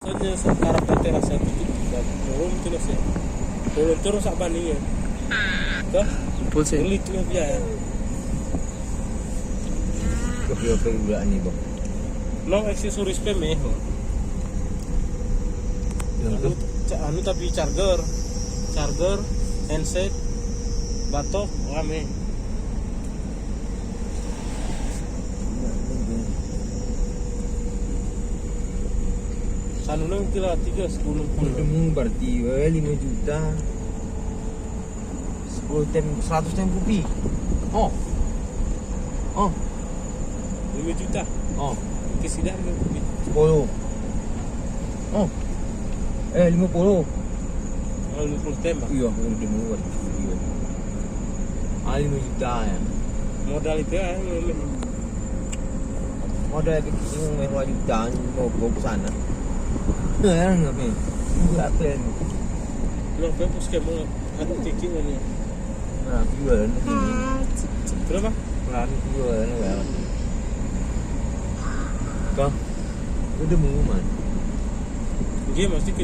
soalnya sekarang PT rasa itu turun terus ya. Turun terus apa nih ya? Kah? Kumpul sih. Beli tuh biaya. Berapa bulan nih bang? No aksesoris pemeho. Yang Anu tapi charger, handset, batok, rame. Sanuna kira 310 berarti 5 juta 100 tem kopi. Oh 5 juta. Oh Kesidah 10. Oh 50. Kalau 50 tem. Iya udah mau buat video. 5 juta ya. Modal itu ya. Modal bikin mewah jutaan mau gue ke sana. Nah, ngapain? Enggak plan. Lo bebas kayak mau ada tiking ini. Nah, jualan ini. Berapa? Plan jualan lewat. Kau udah mau mana? Dia mesti ke